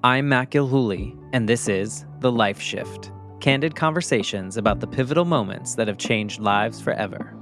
I'm Matt Gilhooly, and this is The Life Shift, candid conversations about the pivotal moments that have changed lives forever.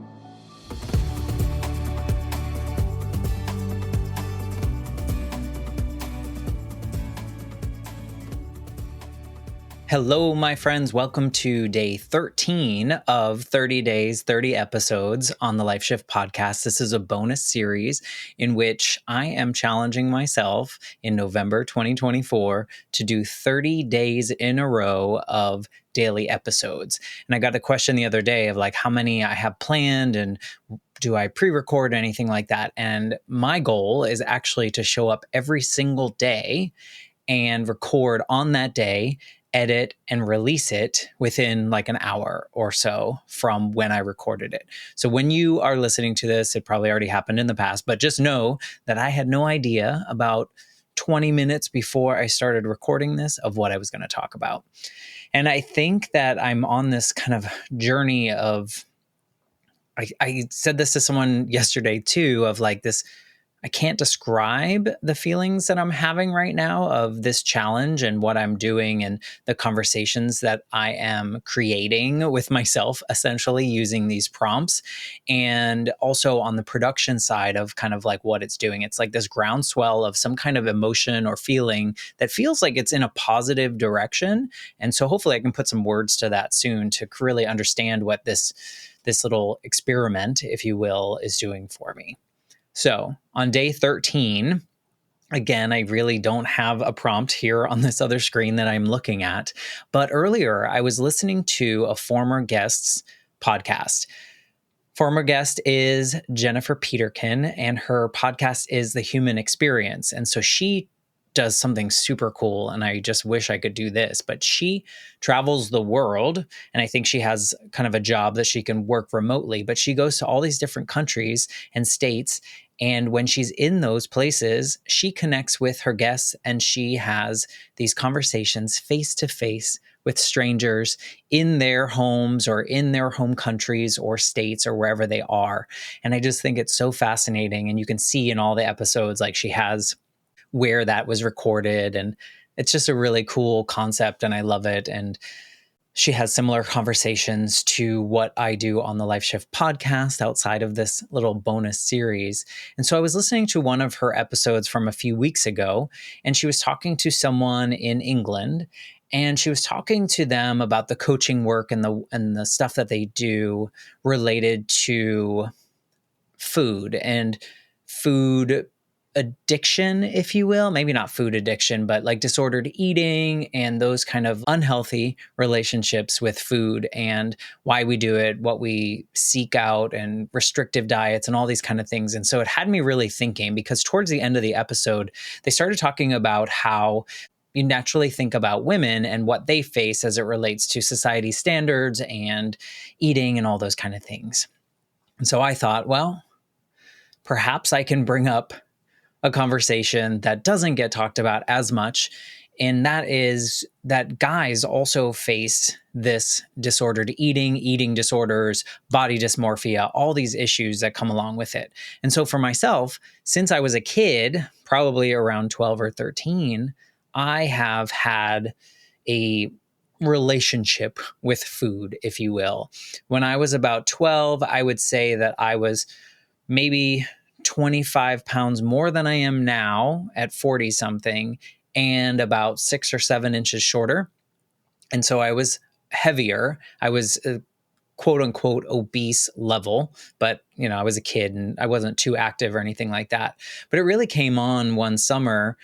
Hello, my friends. Welcome to day 13 of 30 days, 30 episodes on the Life Shift podcast. This is a bonus series in which I am challenging myself in November 2024 to do 30 days in a row of daily episodes. And I got a question the other day of like how many I have planned and do I pre-record anything like that? And my goal is actually to show up every single day and record on that day, edit and release it within like an hour or so from when I recorded it. So when you are listening to this, it probably already happened in the past, but just know that I had no idea about 20 minutes before I started recording this of what I was going to talk about. And I think that I'm on this kind of journey of, I said this to someone yesterday too, of like this, I can't describe the feelings that I'm having right now of this challenge and what I'm doing and the conversations that I am creating with myself, essentially using these prompts. And also on the production side of kind of like what it's doing. It's like this groundswell of some kind of emotion or feeling that feels like it's in a positive direction. And so hopefully I can put some words to that soon to really understand what this little experiment, if you will, is doing for me. So on day 13, again, I really don't have a prompt here on this other screen that I'm looking at. But earlier, I was listening to a former guest's podcast. Former guest is Jennifer Peterkin, and her podcast is The Human Experience. And so she does something super cool, and I just wish I could do this, but she travels the world, and I think she has kind of a job that she can work remotely, but she goes to all these different countries and states, and when she's in those places, she connects with her guests, and she has these conversations face to face with strangers in their homes or in their home countries or states or wherever they are. And I just think it's so fascinating, and you can see in all the episodes, like she has where that was recorded. And it's just a really cool concept and I love it. And she has similar conversations to what I do on the Life Shift podcast outside of this little bonus series. And so I was listening to one of her episodes from a few weeks ago, and she was talking to someone in England, and she was talking to them about the coaching work and the stuff that they do related to food and food addiction, if you will, maybe not food addiction, but like disordered eating and those kind of unhealthy relationships with food and why we do it, what we seek out and restrictive diets and all these kind of things. And so it had me really thinking, because towards the end of the episode, they started talking about how you naturally think about women and what they face as it relates to society standards and eating and all those kind of things. And so I thought, well, perhaps I can bring up a conversation that doesn't get talked about as much. And that is that guys also face this disordered eating disorders, body dysmorphia, all these issues that come along with it. And so for myself, since I was a kid, probably around 12 or 13, I have had a relationship with food, if you will. When I was about 12, I would say that I was maybe 25 pounds more than I am now at 40 something and about 6 or 7 inches shorter. And so I was heavier. I was quote unquote obese level, but I was a kid and I wasn't too active or anything like that. But it really came on one summer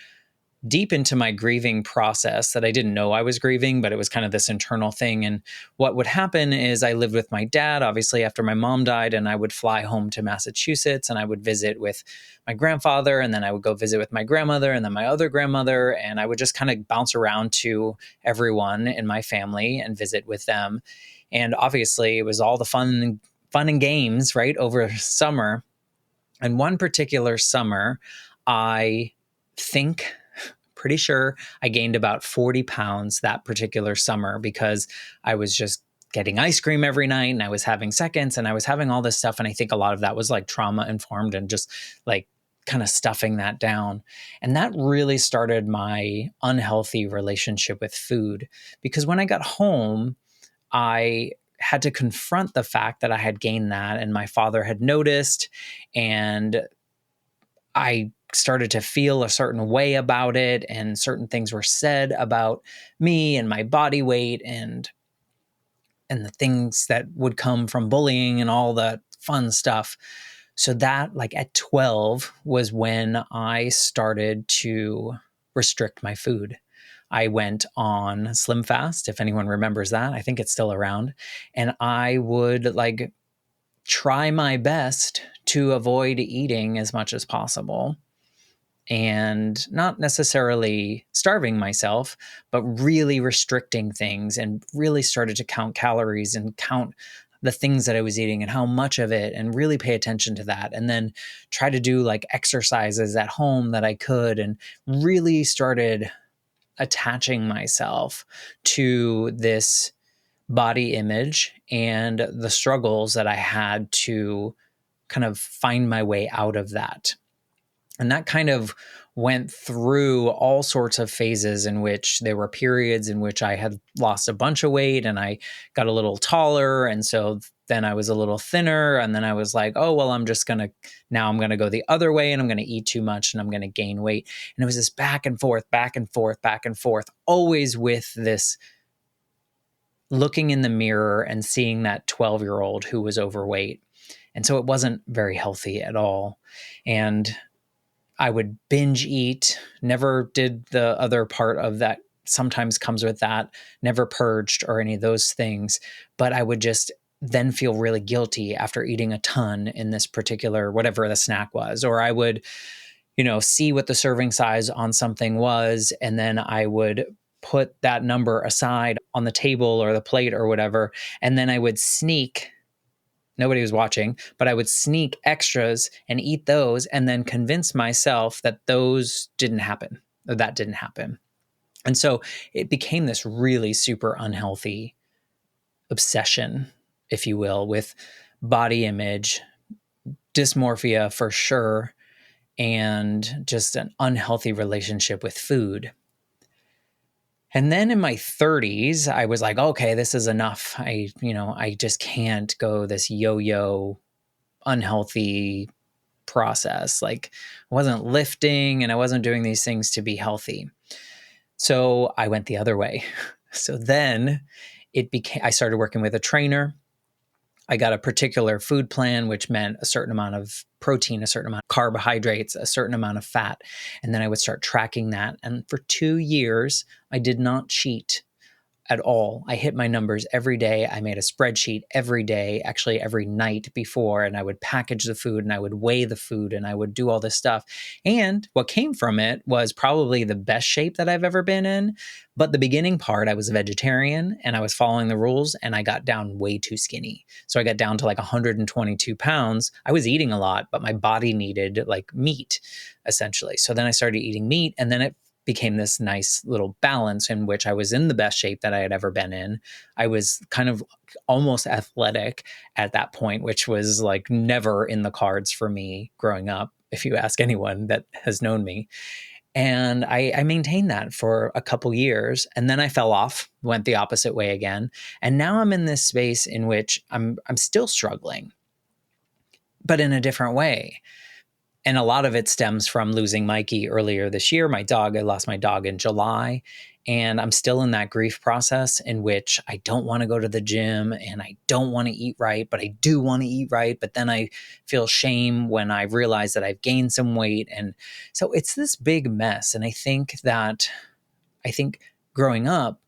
deep into my grieving process that I didn't know I was grieving, but it was kind of this internal thing. And what would happen is I lived with my dad, obviously, after my mom died, and I would fly home to Massachusetts and I would visit with my grandfather, and then I would go visit with my grandmother and then my other grandmother. And I would just kind of bounce around to everyone in my family and visit with them. And obviously it was all the fun and games, right, over summer. And one particular summer, I think pretty sure I gained about 40 pounds that particular summer because I was just getting ice cream every night and I was having seconds and I was having all this stuff. And I think a lot of that was like trauma informed and just like kind of stuffing that down. And that really started my unhealthy relationship with food, because when I got home, I had to confront the fact that I had gained that, and my father had noticed, and I started to feel a certain way about it, and certain things were said about me and my body weight and the things that would come from bullying and all that fun stuff. So that, like, at 12 was when I started to restrict my food. I went on Slim Fast, if anyone remembers that. I think it's still around. And I would like try my best to avoid eating as much as possible, and not necessarily starving myself, but really restricting things, and really started to count calories and count the things that I was eating and how much of it, and really pay attention to that. And then try to do like exercises at home that I could, and really started attaching myself to this body image and the struggles that I had to kind of find my way out of that. And that kind of went through all sorts of phases, in which there were periods in which I had lost a bunch of weight and I got a little taller. And so then I was a little thinner. And then I was like, oh, well, I'm going to go the other way, and I'm going to eat too much and I'm going to gain weight. And it was this back and forth, back and forth, back and forth, always with this looking in the mirror and seeing that 12-year-old who was overweight. And so it wasn't very healthy at all. And I would binge eat, never did the other part of that sometimes comes with that, never purged or any of those things. But I would just then feel really guilty after eating a ton in this particular, whatever the snack was. Or I would, see what the serving size on something was, and then I would put that number aside on the table or the plate or whatever. And then I would sneak, nobody was watching, but I would sneak extras and eat those, and then convince myself that those didn't happen, or that didn't happen. And so it became this really super unhealthy obsession, if you will, with body image, dysmorphia for sure, and just an unhealthy relationship with food. And then in my 30s, I was like, okay, this is enough. I just can't go this yo-yo unhealthy process. Like, I wasn't lifting and I wasn't doing these things to be healthy. So I went the other way. So then I started working with a trainer. I got a particular food plan, which meant a certain amount of protein, a certain amount of carbohydrates, a certain amount of fat. And then I would start tracking that. And for 2 years, I did not cheat at all. I hit my numbers every day. I made a spreadsheet every day, actually every night before, and I would package the food and I would weigh the food and I would do all this stuff. And what came from it was probably the best shape that I've ever been in. But the beginning part, I was a vegetarian and I was following the rules, and I got down way too skinny. So I got down to like 122 pounds. I was eating a lot, but my body needed like meat, essentially. So then I started eating meat, and then it became this nice little balance in which I was in the best shape that I had ever been in. I was kind of almost athletic at that point, which was like never in the cards for me growing up, if you ask anyone that has known me. And I maintained that for a couple years, and then I fell off, went the opposite way again. And now I'm in this space in which I'm still struggling, but in a different way. And a lot of it stems from losing Mikey earlier this year. I lost my dog in July, and I'm still in that grief process in which I don't want to go to the gym and I don't want to eat right, but I do want to eat right. But then I feel shame when I realize that I've gained some weight. And so it's this big mess. And I think growing up,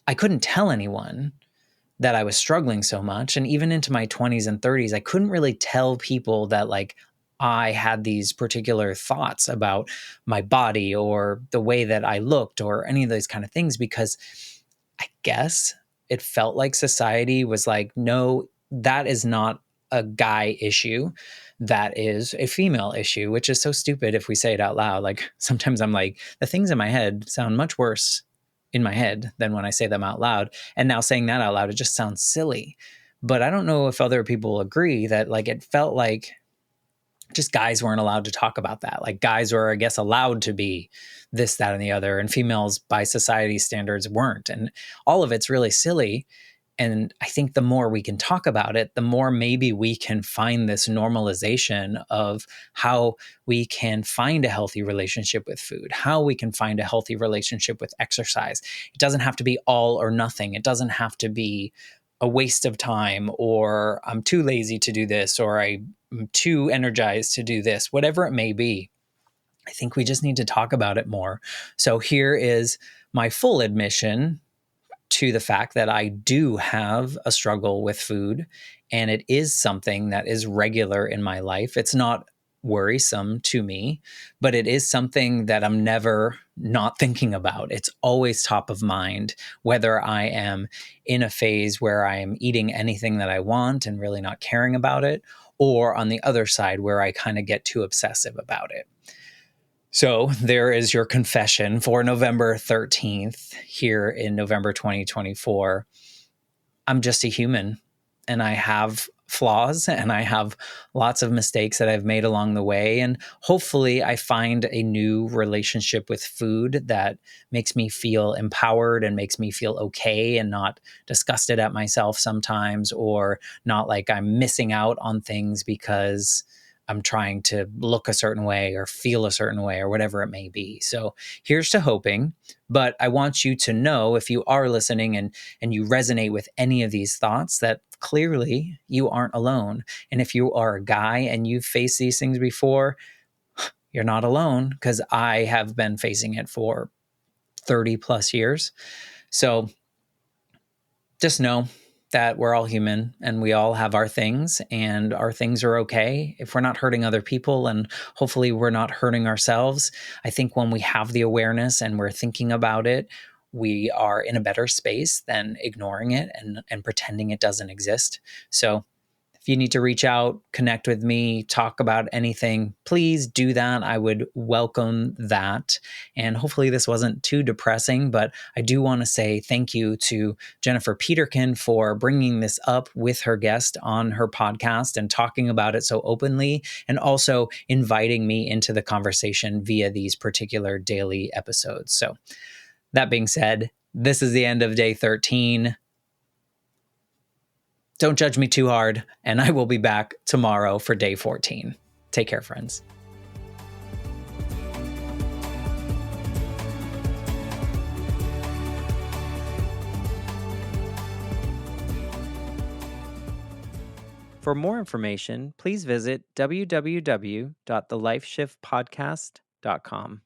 I couldn't tell anyone that I was struggling so much. And even into my 20s and 30s, I couldn't really tell people that like I had these particular thoughts about my body or the way that I looked or any of those kind of things, because I guess it felt like society was like, no, that is not a guy issue. That is a female issue, which is so stupid if we say it out loud. Like, sometimes I'm like, the things in my head sound much worse in my head than when I say them out loud. And now saying that out loud, it just sounds silly. But I don't know if other people agree that like it felt like just guys weren't allowed to talk about that. Like guys were, I guess, allowed to be this, that, and the other, and females by society standards weren't. And all of it's really silly. And I think the more we can talk about it, the more maybe we can find this normalization of how we can find a healthy relationship with food, how we can find a healthy relationship with exercise. It doesn't have to be all or nothing. It doesn't have to be a waste of time, or I'm too lazy to do this, or I'm too energized to do this, whatever it may be. I think we just need to talk about it more. So here is my full admission to the fact that I do have a struggle with food, and it is something that is regular in my life. It's not worrisome to me, but it is something that I'm never not thinking about. It's always top of mind, whether I am in a phase where I am eating anything that I want and really not caring about it, or on the other side where I kind of get too obsessive about it. So there is your confession for November 13th here in November 2024. I'm just a human, and I have flaws, and I have lots of mistakes that I've made along the way. And hopefully I find a new relationship with food that makes me feel empowered and makes me feel okay and not disgusted at myself sometimes, or not like I'm missing out on things because I'm trying to look a certain way or feel a certain way or whatever it may be. So here's to hoping. But I want you to know, if you are listening and you resonate with any of these thoughts, that clearly you aren't alone. And if you are a guy and you've faced these things before, you're not alone, because I have been facing it for 30 plus years. So just know that we're all human and we all have our things, and our things are okay if we're not hurting other people, and hopefully we're not hurting ourselves. I think when we have the awareness and we're thinking about it, we are in a better space than ignoring it and pretending it doesn't exist. So if you need to reach out, connect with me, talk about anything, please do that. I would welcome that. And hopefully this wasn't too depressing, but I do want to say thank you to Jennifer Peterkin for bringing this up with her guest on her podcast and talking about it so openly, and also inviting me into the conversation via these particular daily episodes. So that being said, this is the end of day 13. Don't judge me too hard, and I will be back tomorrow for day 14. Take care, friends. For more information, please visit www.thelifeshiftpodcast.com.